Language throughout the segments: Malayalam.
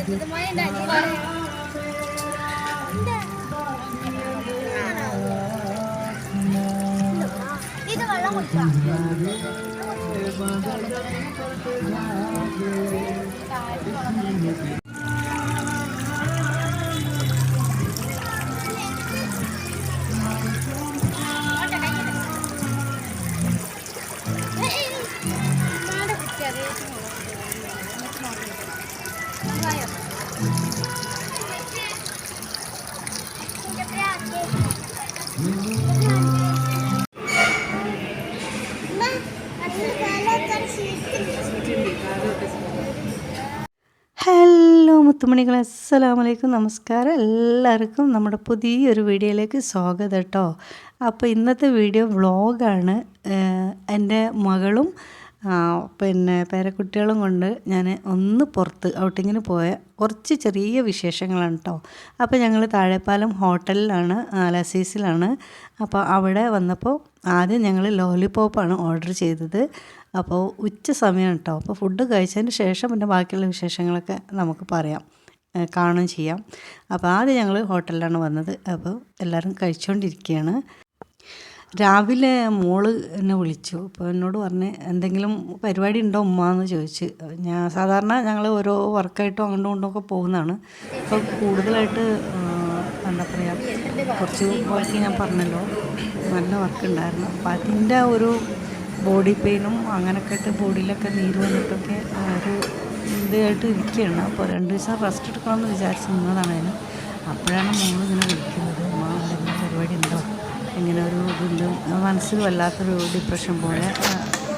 ഇത് വെള്ളം കുടിക്കാം. ഹലോ മുത്തുമണികളെ, അസ്സലാമു അലൈക്കും, നമസ്കാരം. എല്ലാവർക്കും നമ്മുടെ പുതിയൊരു വീഡിയോയിലേക്ക് സ്വാഗതം കേട്ടോ. അപ്പോൾ ഇന്നത്തെ വീഡിയോ വ്ളോഗാണ്. എൻ്റെ മകളും പിന്നെ പേരക്കുട്ടികളും കൊണ്ട് ഞാൻ ഒന്ന് പുറത്ത് ഔട്ടിങ്ങിന് പോയ കുറച്ച് ചെറിയ വിശേഷങ്ങളാണ് കേട്ടോ. അപ്പോൾ ഞങ്ങൾ താഴെപ്പാലം ഹോട്ടലിലാണ്, ലസീസിലാണ്. അപ്പോൾ അവിടെ വന്നപ്പോൾ ആദ്യം ഞങ്ങൾ ലോലിപോപ്പാണ് ഓർഡർ ചെയ്തത്. അപ്പോൾ ഉച്ച സമയം കേട്ടോ. അപ്പോൾ ഫുഡ് കഴിച്ചതിന് ശേഷം പിന്നെ ബാക്കിയുള്ള വിശേഷങ്ങളൊക്കെ നമുക്ക് പറയാം, കാണുകയും ചെയ്യാം. അപ്പോൾ ആദ്യം ഞങ്ങൾ ഹോട്ടലിലാണ് വന്നത്. അപ്പോൾ എല്ലാവരും കഴിച്ചുകൊണ്ടിരിക്കുകയാണ്. രാവിലെ മോള് എന്നെ വിളിച്ചു. അപ്പോൾ എന്നോട് പറഞ്ഞ് എന്തെങ്കിലും പരിപാടി ഉണ്ടോ ഉമ്മ എന്ന് ചോദിച്ച്. ഞാൻ സാധാരണ ഞങ്ങൾ ഓരോ വർക്കായിട്ടും അങ്ങോട്ടും ഇങ്ങോട്ടും പോകുന്നതാണ്. അപ്പോൾ കൂടുതലായിട്ട് എന്താ പറയുക, കുറച്ച് വർക്ക് ഞാൻ പറഞ്ഞല്ലോ, നല്ല വർക്ക് ഉണ്ടായിരുന്നു. അപ്പോൾ അതിൻ്റെ ഒരു ബോഡി പെയിനും അങ്ങനെയൊക്കെ ആയിട്ട് ബോഡിയിലൊക്കെ നീര് വന്നിട്ടൊക്കെ ഒരു ഇതായിട്ട് ഇരിക്കുകയാണ്. അപ്പോൾ 2 ദിവസം റെസ്റ്റ് എടുക്കണമെന്ന് വിചാരിച്ച് നിന്നതാണ് അതിന്. അപ്പോഴാണ് മോൾ ഇങ്ങനെ വിളിക്കുന്നത്, അമ്മ എന്തെങ്കിലും പരിപാടി ഉണ്ടോ, ഇങ്ങനെ ഒരു ഇതുണ്ട്, മനസ്സിൽ വല്ലാത്തൊരു ഡിപ്രഷൻ പോലെ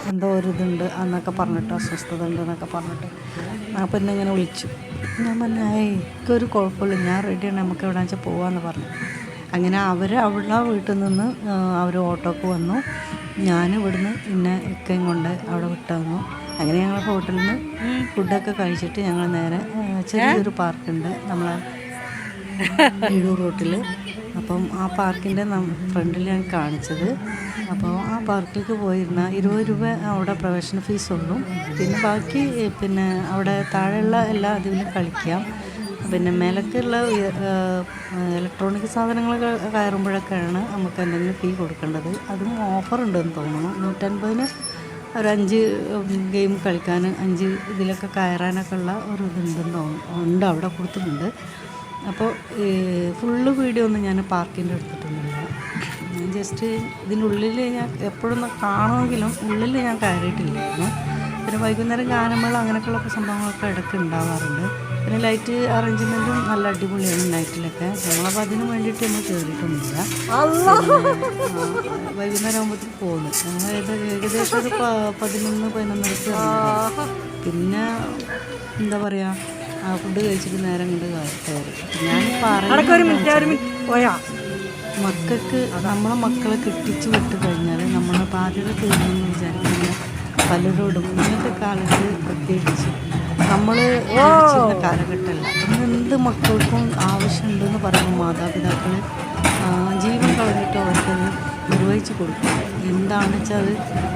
എന്തോ ഒരു ഇതുണ്ട് എന്നൊക്കെ പറഞ്ഞിട്ട്, അസ്വസ്ഥത ഉണ്ട് എന്നൊക്കെ പറഞ്ഞിട്ട്. അപ്പോൾ എന്നെ ഇങ്ങനെ വിളിച്ചു. ഞാൻ പറഞ്ഞു, എനിക്കൊരു കുഴപ്പമില്ല, ഞാൻ റെഡിയാണ്, നമുക്ക് എവിടെ വെച്ചാൽ പോകാമെന്ന് പറഞ്ഞു. അങ്ങനെ അവരുടെ വീട്ടിൽ നിന്ന് അവർ ഓട്ടോക്ക് വന്നു. ഞാൻ ഇവിടുന്ന് പിന്നെ ഇക്കയും കൊണ്ട് അവിടെ വിട്ടു വന്നു. അങ്ങനെ ഞങ്ങൾ ഹോട്ടലിൽ നിന്ന് ഫുഡൊക്കെ കഴിച്ചിട്ട് ഞങ്ങൾ നേരെ ചെറിയൊരു പാർക്കുണ്ട് നമ്മളെ എഴൂർ റോട്ടിൽ. അപ്പം ആ പാർക്കിൻ്റെ ഫ്രണ്ടിൽ ഞാൻ കാണിച്ചത്. അപ്പോൾ ആ പാർക്കിലേക്ക് പോയിരുന്ന 20 രൂപ അവിടെ പ്രവേശന ഫീസുള്ളൂ. പിന്നെ ബാക്കി പിന്നെ അവിടെ താഴെയുള്ള എല്ലാ ഇതിലും കളിക്കാം. പിന്നെ മേലക്കുള്ള ഇലക്ട്രോണിക് സാധനങ്ങൾ കയറുമ്പോഴൊക്കെയാണ് നമുക്ക് എന്തെങ്കിലും ഫീ കൊടുക്കേണ്ടത്. അതും ഓഫറുണ്ടെന്ന് തോന്നുന്നു. 150-ന് ഒരു 5 ഗെയിം കളിക്കാൻ, 5 ഇതിലൊക്കെ കയറാനൊക്കെ ഉള്ള ഒരു ഇതുണ്ടെന്ന് തോന്നുന്നു, ഉണ്ട്, അവിടെ കൊടുത്തിട്ടുണ്ട്. അപ്പോൾ ഫുള്ള് വീഡിയോ ഒന്നും ഞാൻ പാർക്കിൻ്റെ എടുത്തിട്ടൊന്നുമില്ല. ഞാൻ ജസ്റ്റ് ഇതിനുള്ളിൽ ഞാൻ എപ്പോഴൊന്ന് കാണുമെങ്കിലും ഉള്ളിൽ ഞാൻ കയറിയിട്ടില്ലായിരുന്നു. പിന്നെ വൈകുന്നേരം ഗാനമേള അങ്ങനെയൊക്കെയുള്ള സംഭവങ്ങളൊക്കെ ഇടയ്ക്ക് ഉണ്ടാവാറുണ്ട്. പിന്നെ ലൈറ്റ് അറേഞ്ച്മെൻറ്റും നല്ല അടിപൊളിയാണ് നൈറ്റിലൊക്കെ. നമ്മളപ്പോൾ അതിന് വേണ്ടിയിട്ട് നമ്മൾ കയറിയിട്ടൊന്നുമില്ല. വൈകുന്നേരം ആകുമ്പോഴത്തേക്ക് പോകുന്നു. നമ്മൾ ഏകദേശം ഒരു 11-11 പിന്നെ എന്താ പറയുക, ഫുഡ് കഴിച്ചിട്ട് നേരം കൊണ്ട് കയറി. ഞാൻ മക്കൾക്ക്, നമ്മളെ മക്കളെ കെട്ടിച്ച് വിട്ട് കഴിഞ്ഞാൽ നമ്മളെ ബാധ്യത തീർന്നെന്ന് വിചാരിക്കുന്ന പലരോടും ഇന്നത്തെ കാലത്ത് പ്രത്യേകിച്ച് നമ്മൾ ജീവിച്ചിരുന്ന കാലഘട്ടമല്ല. എന്ത് മക്കൾക്കും ആവശ്യമുണ്ടെന്ന് പറയുമ്പോൾ മാതാപിതാക്കൾ ജീവൻ കളഞ്ഞിട്ട് അവർക്കത് നിർവഹിച്ച് കൊടുക്കും. എന്താണെന്ന് വെച്ചാൽ അത്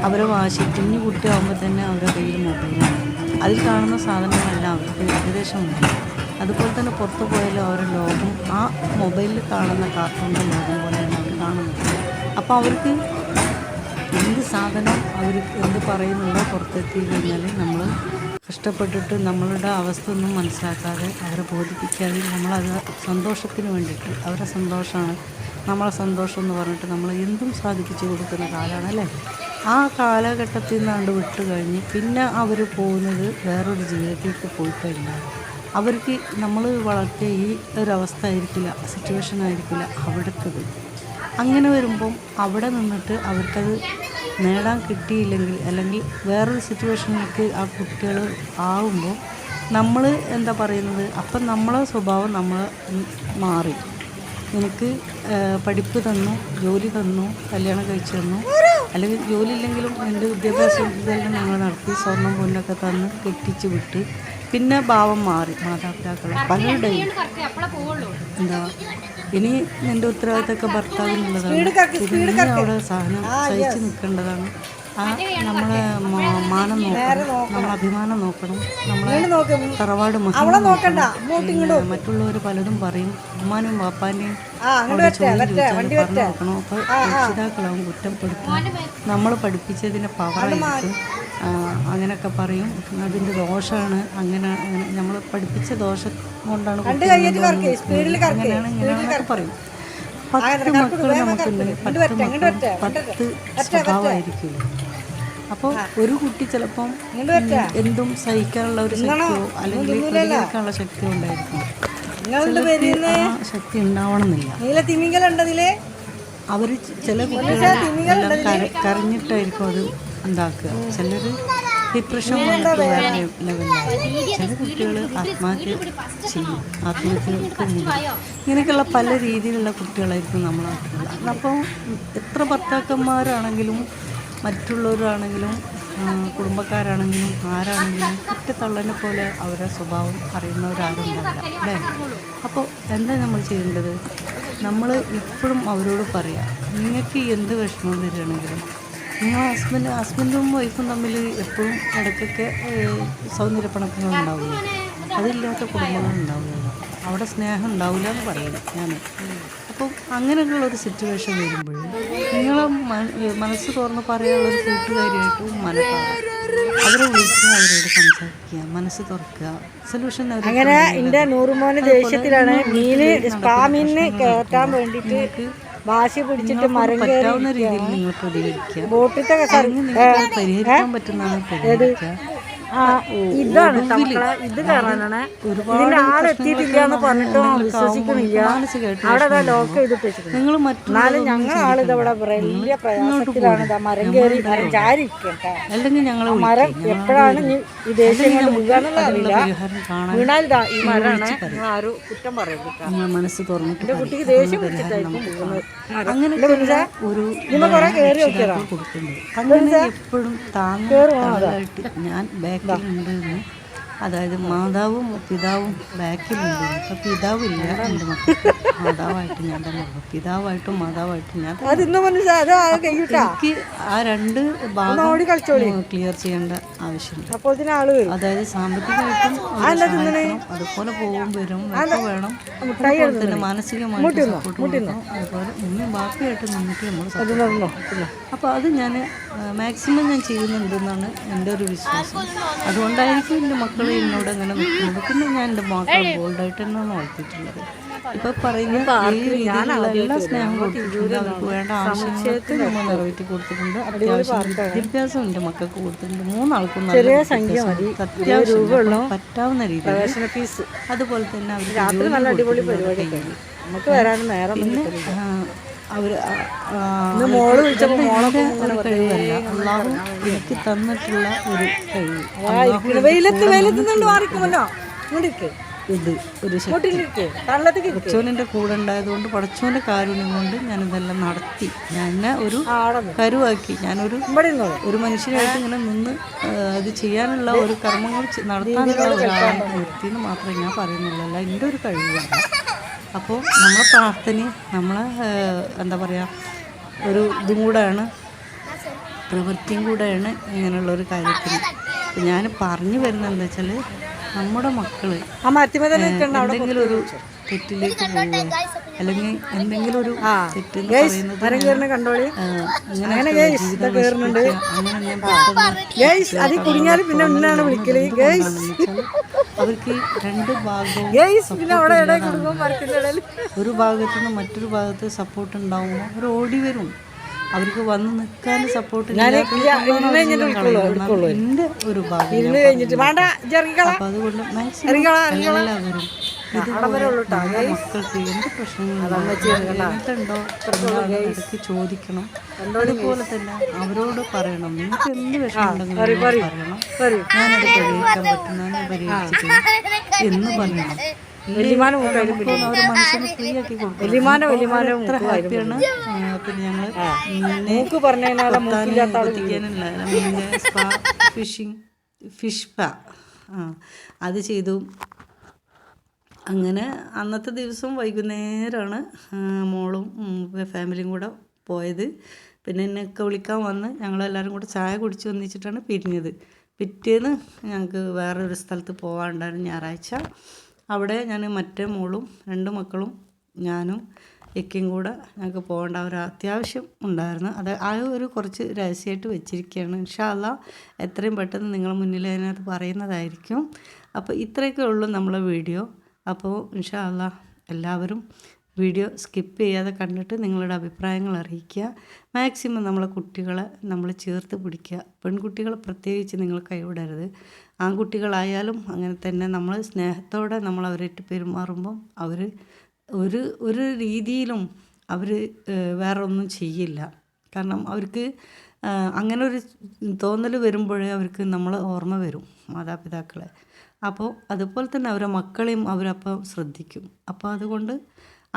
അവരെ വാശി, കുഞ്ഞു കുട്ടിയാകുമ്പോൾ തന്നെ അവരുടെ കയ്യിൽ മൊബൈലാണ്. അതിൽ കാണുന്ന സാധനങ്ങളെല്ലാം അവർക്ക് ഏകദേശമുണ്ട്. അതുപോലെ തന്നെ പുറത്ത് പോയാലും അവരുടെ ലോകം ആ മൊബൈലിൽ കാണുന്ന കാർട്ടൂണിൻ്റെ ലോകം പോലെയാണ് അവർ കാണുന്നത്. അപ്പോൾ അവർക്ക് എന്ത് സാധനം അവർ എന്ത് പറയുന്നുണ്ടോ പുറത്തെത്തി കഴിഞ്ഞാൽ നമ്മൾ കഷ്ടപ്പെട്ടിട്ട് നമ്മളുടെ അവസ്ഥ ഒന്നും മനസ്സിലാക്കാതെ അവരെ ബോധിപ്പിക്കാതെ നമ്മളത് സന്തോഷത്തിന് വേണ്ടിയിട്ട്, അവരുടെ സന്തോഷമാണ് നമ്മളെ സന്തോഷം എന്ന് പറഞ്ഞിട്ട് നമ്മൾ എന്തും സാധിപ്പിച്ച് കൊടുക്കുന്ന കാലമാണ് അല്ലേ. ആ കാലഘട്ടത്തിൽ നിന്നാണ്ട് വിട്ട് കഴിഞ്ഞ് പിന്നെ അവർ പോകുന്നത് വേറൊരു ജീവിതത്തിലേക്ക് പോയിക്കഴിഞ്ഞാൽ അവർക്ക് നമ്മൾ വളർത്തിയ ഈ ഒരവസ്ഥ ആയിരിക്കില്ല, സിറ്റുവേഷൻ ആയിരിക്കില്ല അവിടുത്തത്. അങ്ങനെ വരുമ്പം അവിടെ നിന്നിട്ട് അവർക്കത് നേടാൻ കിട്ടിയില്ലെങ്കിൽ, അല്ലെങ്കിൽ വേറൊരു സിറ്റുവേഷനിലേക്ക് ആ കുട്ടികൾ ആവുമ്പോൾ നമ്മൾ എന്താ പറയുന്നത്, അപ്പം നമ്മളെ സ്വഭാവം നമ്മൾ മാറി. എനിക്ക് പഠിപ്പ് തന്നു, ജോലി തന്നു, കല്യാണം കഴിച്ചു തന്നു, അല്ലെങ്കിൽ ജോലി ഇല്ലെങ്കിലും എൻ്റെ വിദ്യാഭ്യാസം ഇതെല്ലാം ഞങ്ങൾ നടത്തി, സ്വർണ്ണം പൊന്നൊക്കെ തന്ന് കെട്ടിച്ച് വിട്ട് പിന്നെ ഭാവം മാറി മാതാപിതാക്കളെ പലരുടെയും. എന്താ ഇനി എൻ്റെ ഉത്തരവാദിത്തമൊക്കെ ഭർത്താവിനുള്ളതാണ്. പിന്നെ അവിടെ സഹനം സഹിച്ച് നിൽക്കേണ്ടതാണ്. നമ്മളെ മാനം നോക്കണം, നമ്മളെ അഭിമാനം നോക്കണം, നമ്മളെ തറവാട് മറ്റുള്ളവർ പലതും പറയും. ഉമ്മാനും വാപ്പാൻ്റെയും അവിടെ ചോദ്യം ചോദിച്ചാൽ പറഞ്ഞു നോക്കണം. അപ്പോൾ രക്ഷിതാക്കളാവും കുറ്റപ്പെടുത്തും. നമ്മൾ പഠിപ്പിച്ചതിൻ്റെ പവറായിരിക്കും അങ്ങനെയൊക്കെ പറയും. അതിൻ്റെ ദോഷമാണ്, അങ്ങനെ നമ്മൾ പഠിപ്പിച്ച ദോഷം കൊണ്ടാണ് അങ്ങനെയാണ് ഇങ്ങനെയാണെന്നൊക്കെ പറയും. 10 മക്കൾ നമുക്കുണ്ടെങ്കിൽ 10 മക്കളും 10 സ്വഭാവമായിരിക്കില്ല. അപ്പോൾ ഒരു കുട്ടി ചിലപ്പം എന്തും സഹിക്കാനുള്ള ഒരു ശക്തിയോ അല്ലെങ്കിൽ പ്രതികരിക്കാനുള്ള ശക്തിയോ ഉണ്ടായിരിക്കും. ശക്തി ഉണ്ടാവണമെന്നില്ല. അവർ ചില കുട്ടികൾ കരഞ്ഞിട്ടായിരിക്കും അത് ഉണ്ടാക്കുക. ചിലർ ഡിപ്രഷൻ വന്നിട്ട് വേറെ ലെവലിലായിരിക്കും. ചില കുട്ടികൾ ആത്മഹത്യ ചെയ്യും, ആത്മഹത്യക്ക് ഇങ്ങനെയൊക്കെയുള്ള പല രീതിയിലുള്ള കുട്ടികളായിരിക്കും നമ്മളെ നാട്ടിലുള്ളത്. അപ്പോൾ എത്ര ഭർത്താക്കന്മാരാണെങ്കിലും മറ്റുള്ളവരാണെങ്കിലും കുടുംബക്കാരാണെങ്കിലും ആരാണെങ്കിലും കുറ്റത്തള്ളനെ പോലെ അവരുടെ സ്വഭാവം അറിയുന്നവരാരും ഉണ്ടാവില്ല അല്ലേ? അപ്പോൾ എന്താ നമ്മൾ ചെയ്യേണ്ടത്? നമ്മൾ എപ്പോഴും അവരോട് പറയാം, നിങ്ങൾക്ക് എന്ത് വിഷമം വരികയാണെങ്കിലും നിങ്ങൾ ഹസ്ബൻഡും വൈഫും തമ്മിൽ എപ്പോഴും ഇടയ്ക്കൊക്കെ സൗന്ദര്യപ്പണക്കങ്ങൾ ഉണ്ടാവില്ല. അതില്ലാത്ത കുടുംബങ്ങൾ ഉണ്ടാവില്ല, അവിടെ സ്നേഹം ഉണ്ടാവില്ല എന്ന് പറയുന്നത് ഞാൻ. അപ്പം അങ്ങനെയുള്ളൊരു സിറ്റുവേഷൻ വരുമ്പോൾ നിങ്ങൾ മനസ്സ് തുറന്ന് പറയാനുള്ളൊരു കൂട്ടുകാരിയായിട്ട് മനസ്സിലാവും. അവരെ വിളിക്കുക, അവരോട് സംസാരിക്കുക, മനസ്സ് തുറക്കുക, സൊല്യൂഷൻ. അങ്ങനെ എൻ്റെ നൂറുമോന് ദേഷ്യത്തിലാണ് മീന് കയറ്റാൻ വേണ്ടിയിട്ട് വാശി പിടിച്ചിട്ട് മരം പറ്റാവുന്ന രീതിയിൽ നിങ്ങൾ പ്രതികരിക്കുക. ബോട്ടിത്തെ പരിഹരിക്കാൻ പറ്റുന്നതാണ് പരിഹരിക്കുക. ഇതാണ് ഇത് കാണാനാണ്. ഇതിന്റെ ആളെത്തിയിട്ടില്ല എന്ന് പറഞ്ഞിട്ടും വിശ്വസിക്കുന്നില്ല. അവിടെ ലോക്ക് ചെയ്തിട്ട് എന്നാലും ഞങ്ങൾ ആളിതവിടെ വലിയ പ്രയാസത്തിലാണ്. മരം കയറി മരം ചാരിക്കട്ടെ. മരം എപ്പോഴാണ് ഈ ദേഷ്യം കൊണ്ട് വീഴാന്നുള്ള അറിയില്ല. വീണാൽ ഈ മരമാണ്. ആരും കുറ്റം പറയില്ല. മനസ്സ് തുറന്നിട്ട് എന്റെ കുട്ടിക്ക് ദേഷ്യം പിടിച്ചിട്ടായിരിക്കും വീഴുന്നത്. അങ്ങനെ ഇന്ന് കുറെ കയറി നോക്കിയതാ. എപ്പോഴും താങ്ങായിട്ട് ഞാൻ ബാക്കിലുണ്ടെന്ന്, അതായത് മാതാവും പിതാവും ബാക്കിലുണ്ട്. ഇപ്പം പിതാവില്ല എൻ്റെ മക്കൾക്ക്, മാതാവായിട്ട് ഞാൻ തന്നെ ഉള്ളു. പിതാവായിട്ടും മാതാവായിട്ടും ഞാൻ എനിക്ക് ആ 2 ഭാഗം ക്ലിയർ ചെയ്യേണ്ട ആവശ്യമുണ്ട്. അതായത് സാമ്പത്തികമായിട്ടും അതുപോലെ പോകും വരും വേണം, അതുപോലെ തന്നെ മാനസികമായിട്ട് സപ്പോർട്ട് കൊടുക്കണം. അതുപോലെ ബാക്കിയായിട്ട് നിന്നിട്ട് നമ്മൾ സപ്പോർട്ട്. അപ്പോൾ അത് ഞാൻ മാക്സിമം ഞാൻ ചെയ്യുന്നുണ്ടെന്നാണ് എൻ്റെ ഒരു വിശ്വാസം. അതുകൊണ്ടായിരിക്കും എൻ്റെ മക്കൾ എന്നോട് അങ്ങനെ നിൽക്കുന്നത്. പിന്നെ ഞാൻ എൻ്റെ മക്കളെ ബോൾഡായിട്ട് തന്നെയാണ് വളർത്തിയിട്ടുള്ളത്. ഇപ്പം പറയുന്ന ഈ രീതിയിലുള്ള എല്ലാ സ്നേഹം കൊടുത്തിട്ടുണ്ട്. അവർക്ക് വേണ്ട ആവശ്യങ്ങൾക്ക് നമ്മൾ നിറവേറ്റി കൊടുത്തിട്ടുണ്ട്. അത്യാവശ്യം വിദ്യാഭ്യാസം എൻ്റെ മക്കൾക്ക് കൊടുത്തിട്ടുണ്ട്. 3 ആൾക്കും അത്യാവശ്യം പറ്റാവുന്ന രീതിയിൽ. അതുപോലെ തന്നെ അവർ പിന്നെ അവർ കഴിവല്ല, അള്ളാഹു എനിക്ക് തന്നിട്ടുള്ള ഒരു കഴിവ്. ഇത് ഒരു പടച്ചോനിൻ്റെ കൂടെ ഉണ്ടായതുകൊണ്ട് പടച്ചോൻ്റെ കാരുണ്യം കൊണ്ട് ഞാനിതെല്ലാം നടത്തി. ഞാൻ ഒരു കരുവാക്കി. ഞാനൊരു മനുഷ്യനായിട്ട് ഇങ്ങനെ നിന്ന് അത് ചെയ്യാനുള്ള ഒരു കർമ്മങ്ങൾ നടത്താനുള്ള ഒരാളെ നിർത്തിയെന്ന് മാത്രമേ ഞാൻ പറയുന്നുള്ളൂ. അല്ല എൻ്റെ ഒരു കഴിവാണ്. അപ്പോൾ നമ്മളെ പ്രാർത്ഥനയും നമ്മളെ എന്താ പറയുക ഒരു ഇതും കൂടെയാണ്, പ്രവൃത്തിയും കൂടെയാണ് ഇങ്ങനെയുള്ളൊരു കാര്യത്തിന്. ഞാൻ പറഞ്ഞു വരുന്നത് എന്താ വെച്ചാൽ, നമ്മുടെ മക്കൾ എന്തെങ്കിലും ഒരു തെറ്റിലേക്ക് പോവുക അല്ലെങ്കിൽ എന്തെങ്കിലും ഒരു തെറ്റെന്ന് പറയുന്നത് അവർക്ക് 2 ഭാഗവും ഒരു ഭാഗത്തു നിന്ന് മറ്റൊരു ഭാഗത്ത് സപ്പോർട്ട് ഉണ്ടാവുമ്പോൾ അവർ ഓടി വരും. അവർക്ക് വന്ന് നിൽക്കാൻ സപ്പോർട്ട് എൻ്റെ ഒരു ഭാഗം. അപ്പം അതുകൊണ്ട് മാക്സിമം എല്ലാവരും മക്കൾക്ക് എന്ത് പ്രശ്നങ്ങളുണ്ടോ ഇടയ്ക്ക് ചോദിക്കണം. അതുപോലെ തന്നെ അവരോട് പറയണം, നിങ്ങൾക്ക് എന്ത് വിഷമം ഉണ്ടെങ്കിലും പറയണം, ഞാനത് പരിഹരിക്കാൻ പറ്റുന്ന പരിഹരിച്ചിട്ട് എന്ന് പറയണം. ഒരു മനുഷ്യന് ഫ്രീ ആക്കി കൊടുക്കും. എത്ര ഹാപ്പിയാണ്. പിന്നെ ഞങ്ങൾ ഫിഷ് സ്പാ അത് ചെയ്തു. അങ്ങനെ അന്നത്തെ ദിവസം വൈകുന്നേരമാണ് മോളും ഫാമിലിയും കൂടെ പോയത്. പിന്നെ എന്നെയൊക്കെ വിളിക്കാൻ വന്ന് ഞങ്ങളെല്ലാവരും കൂടെ ചായ കുടിച്ച് വന്നിച്ചിട്ടാണ് പിരിഞ്ഞത്. പിറ്റേന്ന് ഞങ്ങൾക്ക് വേറൊരു സ്ഥലത്ത് പോകാനുണ്ടായിരുന്നു ഞായറാഴ്ച. അവിടെ ഞാൻ മറ്റേ മോളും 2 മക്കളും ഞാനും ഇക്കയും കൂടെ ഞങ്ങൾക്ക് പോകേണ്ട ഒരു അത്യാവശ്യം ഉണ്ടായിരുന്നു. അത് ആ ഒരു കുറച്ച് രഹസ്യമായിട്ട് വെച്ചിരിക്കുകയാണ്. ഇൻഷാ അല്ലാഹ് എത്രയും പെട്ടെന്ന് നിങ്ങളുടെ മുന്നിൽ അതിനകത്ത് പറയുന്നതായിരിക്കും. അപ്പോൾ ഇത്രയൊക്കെ ഉള്ളൂ നമ്മളെ വീഡിയോ. അപ്പോൾ ഇൻഷാ അല്ലാഹ് എല്ലാവരും വീഡിയോ സ്കിപ്പ് ചെയ്യാതെ കണ്ടിട്ട് നിങ്ങളുടെ അഭിപ്രായങ്ങൾ അറിയിക്കുക. മാക്സിമം നമ്മളെ കുട്ടികളെ നമ്മൾ ചേർത്ത് പിടിക്കുക. പെൺകുട്ടികളെ പ്രത്യേകിച്ച് നിങ്ങൾ കൈവിടരുത്. ആൺകുട്ടികളായാലും അങ്ങനെ തന്നെ നമ്മൾ സ്നേഹത്തോടെ നമ്മൾ അവരായിട്ട് പെരുമാറുമ്പം അവർ ഒരു രീതിയിലും അവർ വേറെ ഒന്നും ചെയ്യില്ല. കാരണം അവർക്ക് അങ്ങനെ ഒരു തോന്നൽ വരുമ്പോഴേ അവർക്ക് നമ്മൾ ഓർമ്മ വരും മാതാപിതാക്കളെ. അപ്പോൾ അതുപോലെ തന്നെ അവരെ മക്കളെയും അവരപ്പം ശ്രദ്ധിക്കും. അപ്പോൾ അതുകൊണ്ട്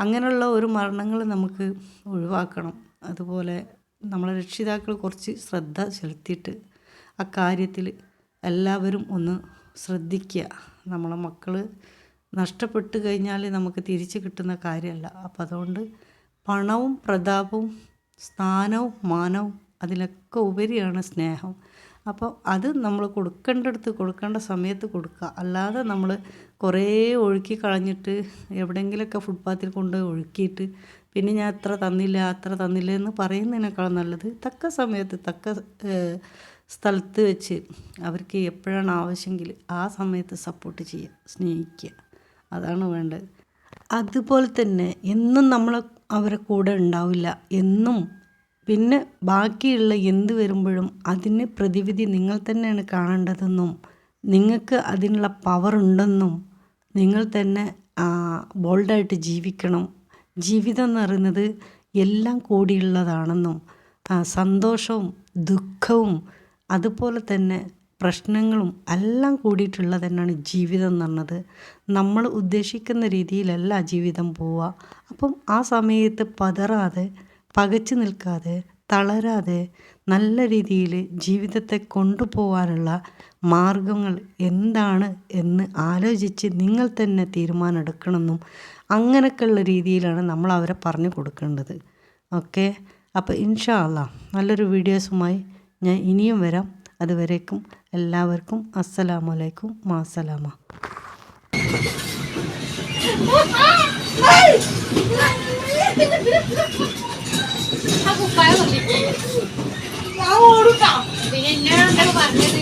അങ്ങനെയുള്ള ഒരു മരണങ്ങൾ നമുക്ക് ഒഴിവാക്കണം. അതുപോലെ നമ്മളെ രക്ഷിതാക്കൾ കുറച്ച് ശ്രദ്ധ ചെലുത്തിയിട്ട് ആ കാര്യത്തിൽ എല്ലാവരും ഒന്ന് ശ്രദ്ധിക്കുക. നമ്മളെ മക്കൾ നഷ്ടപ്പെട്ട് കഴിഞ്ഞാൽ നമുക്ക് തിരിച്ച് കിട്ടുന്ന കാര്യമല്ല. അപ്പോൾ അതുകൊണ്ട് പണവും പ്രതാപവും സ്ഥാനവും മാനവും അതിലൊക്കെ ഉപരിയാണ് സ്നേഹം. അപ്പോൾ അത് നമ്മൾ കൊടുക്കേണ്ടടുത്ത് കൊടുക്കേണ്ട സമയത്ത് കൊടുക്കുക. അല്ലാതെ നമ്മൾ കുറേ ഒഴുക്കി കളഞ്ഞിട്ട് എവിടെയെങ്കിലുമൊക്കെ ഫുട്പാത്തിൽ കൊണ്ട് ഒഴുക്കിയിട്ട് പിന്നെ ഞാൻ അത്ര തന്നില്ല എന്ന് പറയുന്നതിനേക്കാൾ നല്ലത് തക്ക സമയത്ത് തക്ക സ്ഥലത്ത് വെച്ച് അവർക്ക് എപ്പോഴാണ് ആവശ്യമെങ്കിൽ ആ സമയത്ത് സപ്പോർട്ട് ചെയ്യുക, സ്നേഹിക്കുക. അതാണ് വേണ്ടത്. അതുപോലെ തന്നെ എന്നും നമ്മൾ അവരെ കൂടെ ഉണ്ടാവില്ല എന്നും. പിന്നെ ബാക്കിയുള്ള എന്ത് വരുമ്പോഴും അതിന് പ്രതിവിധി നിങ്ങൾ തന്നെയാണ് കാണേണ്ടതെന്നും നിങ്ങൾക്ക് അതിനുള്ള പവർ ഉണ്ടെന്നും നിങ്ങൾ തന്നെ ബോൾഡായിട്ട് ജീവിക്കണം. ജീവിതം എന്ന് പറയുന്നത് എല്ലാം കൂടിയുള്ളതാണെന്നും സന്തോഷവും ദുഃഖവും അതുപോലെ തന്നെ പ്രശ്നങ്ങളും എല്ലാം കൂടിയിട്ടുള്ളത് തന്നെയാണ് ജീവിതം എന്ന് പറഞ്ഞത്. നമ്മൾ ഉദ്ദേശിക്കുന്ന രീതിയിലല്ല ജീവിതം പോവുക. അപ്പം ആ സമയത്ത് പതറാതെ പകച്ചു നിൽക്കാതെ തളരാതെ നല്ല രീതിയിൽ ജീവിതത്തെ കൊണ്ടുപോകാനുള്ള മാർഗങ്ങൾ എന്താണ് എന്ന് ആലോചിച്ച് നിങ്ങൾ തന്നെ തീരുമാനമെടുക്കണമെന്നും അങ്ങനെയൊക്കെയുള്ള രീതിയിലാണ് നമ്മൾ അവരെ പറഞ്ഞു കൊടുക്കേണ്ടത്. ഓക്കെ, അപ്പോൾ ഇൻഷാ അല്ലാഹ് നല്ലൊരു വീഡിയോസുമായി ഞാൻ ഇനിയും വരാം. അതുവരേക്കും എല്ലാവർക്കും അസ്സലാമു അലൈക്കും, മാസലാമ. പിന്നെ എന്നോട് പറഞ്ഞത്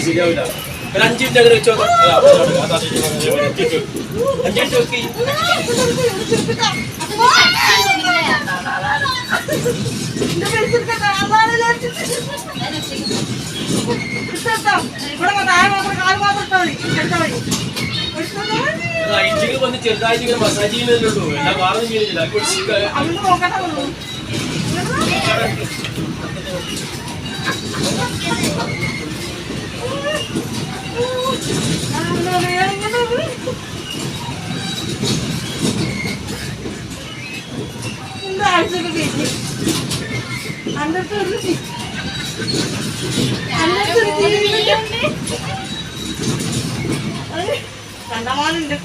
ശരിയാവില്ല. ഒരു 5 മിനിറ്റ് അങ്ങനെ വെച്ചോ. 5 മിനിറ്റ് വെക്കി. ഇഞ്ചികൾ വന്ന് ചെറുതായിട്ട് ഇങ്ങനെ മസാജ് ചെയ്യുന്നതിലുള്ളൂ. എല്ലാ വാറൊന്നും ചെയ്യുന്നില്ല. കണ്ടമാനുണ്ട്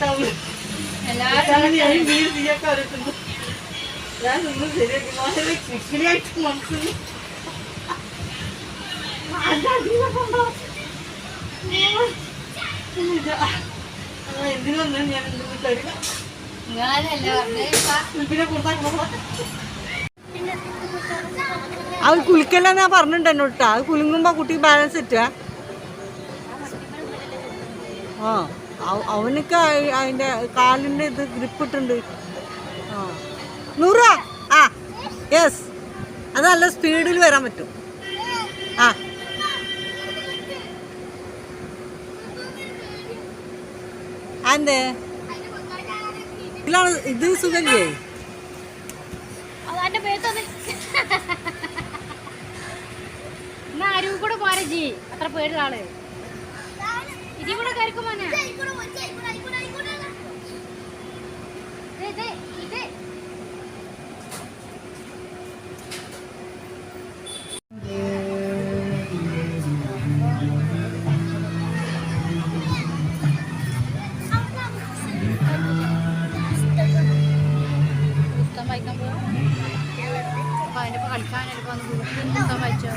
ഞാൻ ഒന്നും ശരിയാക്കി മനസ്സിൽ എന്തിനൊന്നും ഞാൻ അത് കുലിക്കല്ലെന്ന് ഞാൻ പറഞ്ഞിട്ടുണ്ട് എന്നോട് കേട്ടോ. അത് കുലുങ്ങുമ്പോ കുട്ടി ബാലൻസ് തെറ്റുക. അവനൊക്കെ അതിന്റെ കാലിന്റെ ഇത് ഗ്രിപ്പ് ഇട്ടുണ്ട്. 100 യെസ്, അത് നല്ല സ്പീഡിൽ വരാൻ പറ്റും. അതെ ഇതിലാണ് ഇത് സുഖല്ലേ? അരുവ് കൂടെ പോരെ ജി, അത്ര പേടുള്ള ആള് ഇതി കൂടെ കയറിക്കും മോനെ. അതിൻ്റെ ഒപ്പം കളിക്കാനൊക്കെ വന്ന് പുസ്തകം വായിച്ചോ.